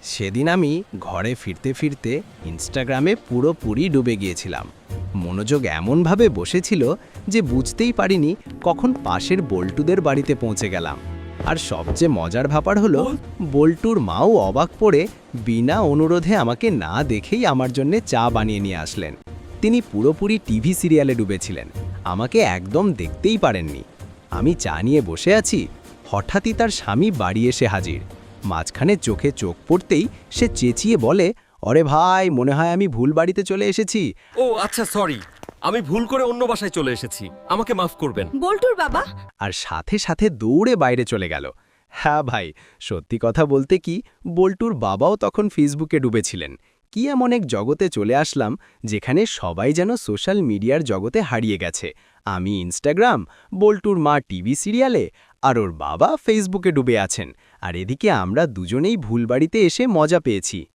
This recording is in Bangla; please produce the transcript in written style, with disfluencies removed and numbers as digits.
সেদিন আমি ঘরে ফিরতে ফিরতে ইনস্টাগ্রামে পুরোপুরি ডুবে গিয়েছিলাম। মনোযোগ এমনভাবে বসেছিল যে বুঝতেই পারিনি কখন পাশের বল্টুদের বাড়িতে পৌঁছে গেলাম। আর সবচেয়ে মজার ব্যাপার হলো বল্টুর মাও অবাক পড়ে বিনা অনুরোধে আমাকে না দেখেই আমার জন্য চা বানিয়ে নিয়ে আসলেন। তিনি পুরোপুরি টিভি সিরিয়ালে ডুবেছিলেন, আমাকে একদম দেখতেই পারেননি। আমি চা নিয়ে বসে আছি, হঠাৎই তার স্বামী বাড়ি এসে হাজির। মাঝখানে চোখে চোখ পড়তেই সে চেঁচিয়ে বলে, "অরে ভাই, মনে হয় আমি ভুল বাড়িতে চলে এসেছি।" ও আচ্ছা, সরি, আমি ভুল করে অন্য বাসায় চলে এসেছি, আমাকে মাফ করবেন। বল্টুর বাবা। আর সাথে সাথে দৌড়ে বাইরে চলে গেল। হ্যাঁ ভাই, সত্যি কথা বলতে কি, বল্টুর বাবাও তখন ফেসবুকে ডুবেছিলেন। কি এমন এক জগতে চলে আসলাম যেখানে সবাই যেন সোশ্যাল মিডিয়ার জগতে হারিয়ে গেছে। আমি ইনস্টাগ্রাম, বল্টুর মা টিভি সিরিয়ালে, আর ওর বাবা ফেসবুকে ডুবে আছেন। আর এদিকে আমরা দুজনেই ভুল বাড়িতে এসে মজা পেয়েছি।